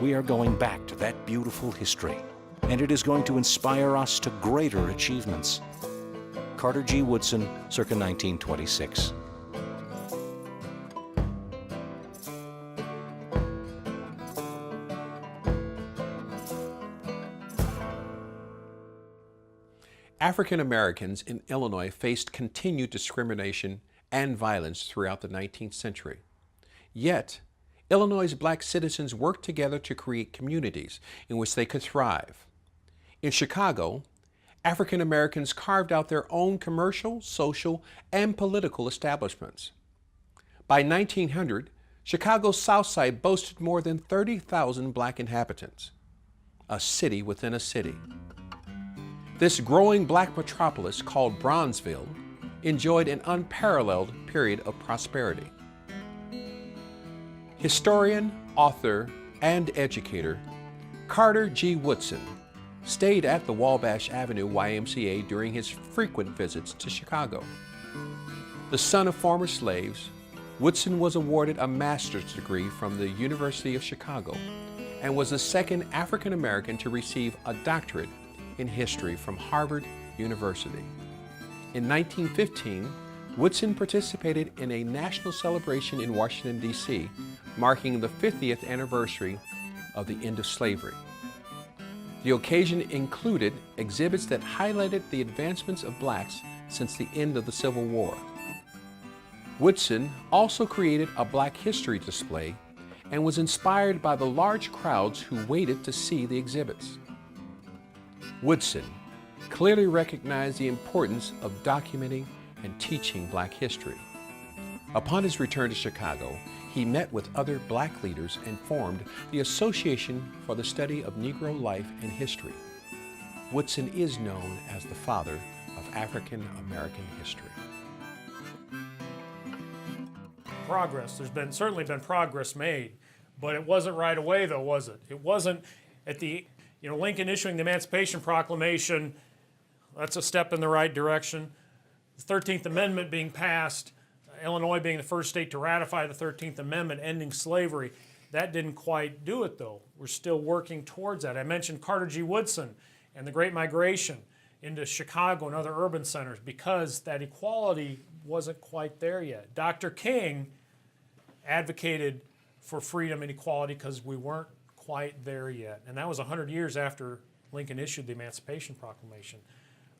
we are going back to that beautiful history, and it is going to inspire us to greater achievements. Carter G. Woodson, circa 1926. African Americans in Illinois faced continued discrimination and violence throughout the 19th century. Yet, Illinois' black citizens worked together to create communities in which they could thrive. In Chicago, African Americans carved out their own commercial, social, and political establishments. By 1900, Chicago's South Side boasted more than 30,000 black inhabitants, a city within a city. This growing black metropolis, called Bronzeville, enjoyed an unparalleled period of prosperity. Historian, author, and educator Carter G. Woodson stayed at the Wabash Avenue YMCA during his frequent visits to Chicago. The son of former slaves, Woodson was awarded a master's degree from the University of Chicago and was the second African American to receive a doctorate in history from Harvard University. In 1915, Woodson participated in a national celebration in Washington, D.C., marking the 50th anniversary of the end of slavery. The occasion included exhibits that highlighted the advancements of blacks since the end of the Civil War. Woodson also created a Black History display and was inspired by the large crowds who waited to see the exhibits. Woodson clearly recognized the importance of documenting and teaching Black history. Upon his return to Chicago, he met with other Black leaders and formed the Association for the Study of Negro Life and History. Woodson is known as the father of African American history. Progress. There's certainly been progress made, but it wasn't right away, though, was it? It wasn't at the, Lincoln issuing the Emancipation Proclamation. That's a step in the right direction. The 13th Amendment being passed, Illinois being the first state to ratify the 13th Amendment, ending slavery, that didn't quite do it, though. We're still working towards that. I mentioned Carter G. Woodson and the Great Migration into Chicago and other urban centers because that equality wasn't quite there yet. Dr. King advocated for freedom and equality because we weren't quite there yet. And that was 100 years after Lincoln issued the Emancipation Proclamation.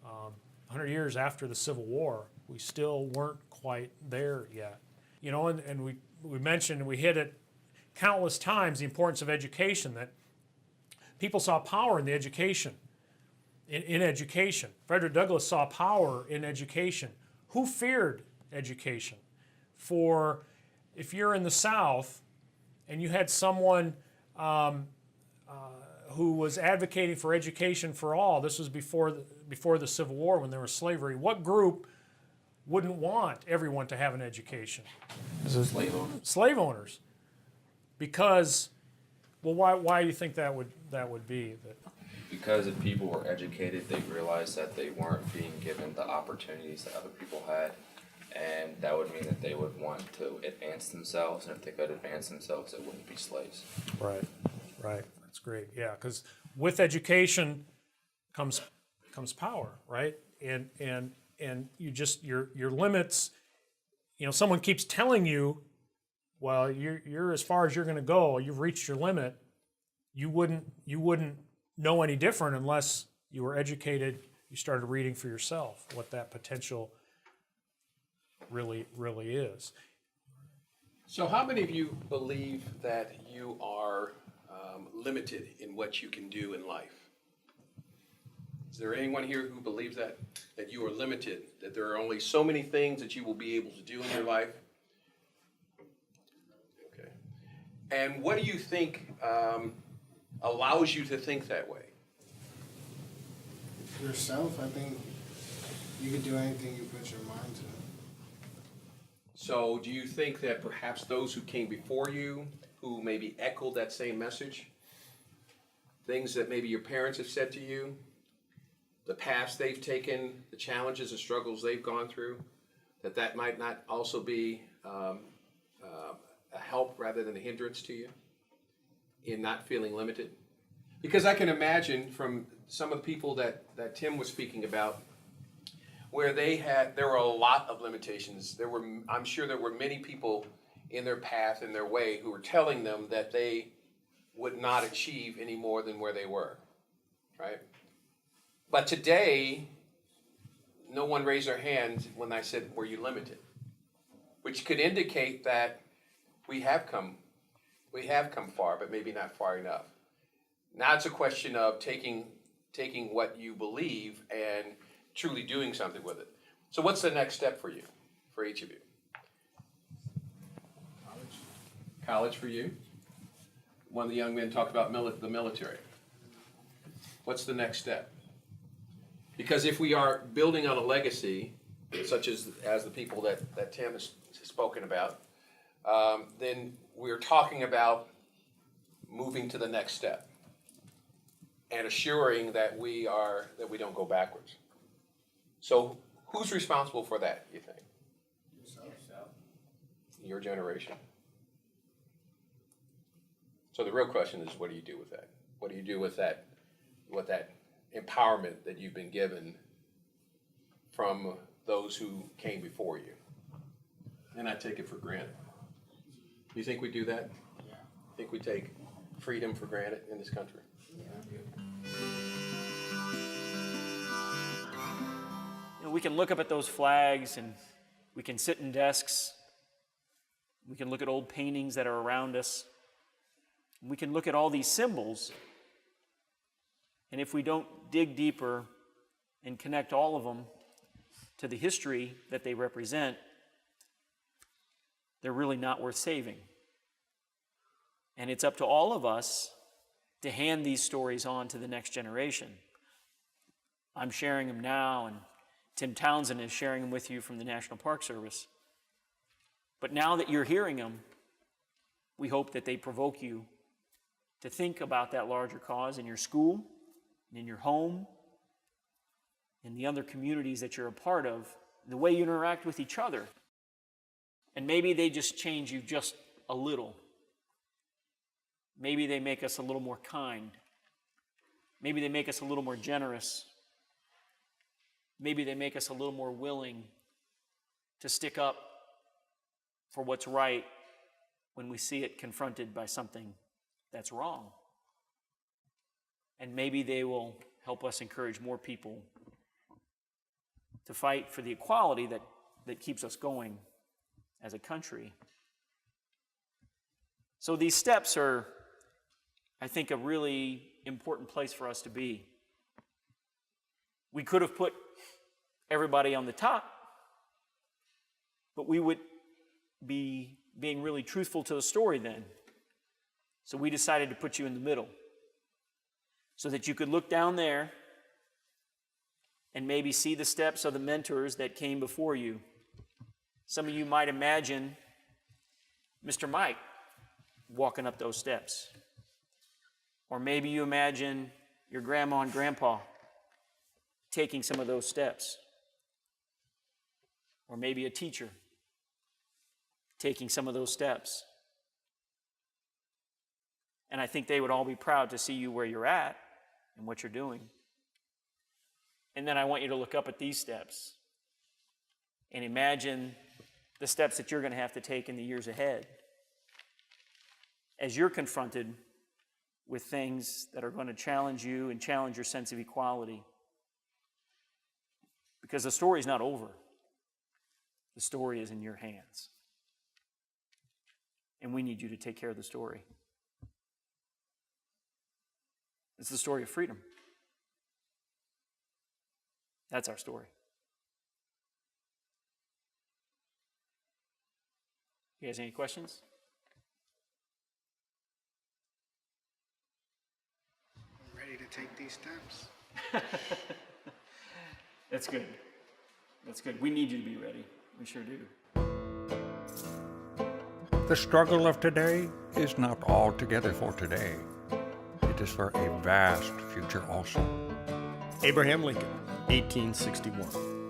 100 years after the Civil War, we still weren't quite there yet. And we mentioned, we hit it countless times, the importance of education, that people saw power in the education, in education. Frederick Douglass saw power in education. Who feared education? If you're in the South and you had someone who was advocating for education for all, this was before the Civil War when there was slavery, what group wouldn't want everyone to have an education? Slave owners. Slave owners. Because, well, why do you think that would be? Because if people were educated, they realized that they weren't being given the opportunities that other people had, and that would mean that they would want to advance themselves, and if they could advance themselves, it wouldn't be slaves. Right. That's great. Yeah, because with education comes power, right? And you just your limits. Someone keeps telling you, well, you're as far as you're going to go. You've reached your limit. You wouldn't know any different unless you were educated. You started reading for yourself what that potential really is. So how many of you believe that you are limited in what you can do in life? Is there anyone here who believes that you are limited, that there are only so many things that you will be able to do in your life? Okay. And what do you think allows you to think that way? Yourself. I think you can do anything you put your mind to. So do you think that perhaps those who came before you, who maybe echoed that same message, things that maybe your parents have said to you, the paths they've taken, the challenges and struggles they've gone through, that might not also be a help rather than a hindrance to you? in not feeling limited? Because I can imagine from some of the people that Tim was speaking about, where there were a lot of limitations. I'm sure there were many people in their path, in their way, who were telling them that they would not achieve any more than where they were, right? But today, no one raised their hand when I said, were you limited? Which could indicate that we have come far, but maybe not far enough. Now it's a question of taking what you believe and truly doing something with it. So what's the next step for you, for each of you? College for you? One of the young men talked about the military. What's the next step? Because if we are building on a legacy, such as the people that Tim has spoken about, then we're talking about moving to the next step and assuring that we don't go backwards. So who's responsible for that, you think? Yourself. Your generation. So the real question is, what do you do with that? What do you do with that empowerment that you've been given from those who came before you? And I take it for granted. You think we do that? Yeah. Think we take freedom for granted in this country? You know, we can look up at those flags and we can sit in desks. We can look at old paintings that are around us. We can look at all these symbols. And if we don't dig deeper and connect all of them to the history that they represent, they're really not worth saving. And it's up to all of us to hand these stories on to the next generation. I'm sharing them now, and Tim Townsend is sharing them with you from the National Park Service. But now that you're hearing them, we hope that they provoke you to think about that larger cause in your school, in your home, in the other communities that you're a part of, the way you interact with each other. And maybe they just change you just a little. Maybe they make us a little more kind. Maybe they make us a little more generous. Maybe they make us a little more willing to stick up for what's right when we see it confronted by something that's wrong. And maybe they will help us encourage more people to fight for the equality that keeps us going as a country. So these steps are, I think, a really important place for us to be. We could have put everybody on the top, but we would be being really truthful to the story then. So we decided to put you in the middle so that you could look down there and maybe see the steps of the mentors that came before you. Some of you might imagine Mr. Mike walking up those steps. Or maybe you imagine your grandma and grandpa taking some of those steps. Or maybe a teacher taking some of those steps. And I think they would all be proud to see you where you're at and what you're doing. And then I want you to look up at these steps and imagine the steps that you're going to have to take in the years ahead as you're confronted with things that are going to challenge you and challenge your sense of equality. Because the story's not over. The story is in your hands. And we need you to take care of the story. It's the story of freedom. That's our story. You guys, any questions? Ready to take these steps. That's good. That's good. We need you to be ready. We sure do. The struggle of today is not altogether for today. It is for a vast future also. Abraham Lincoln, 1861.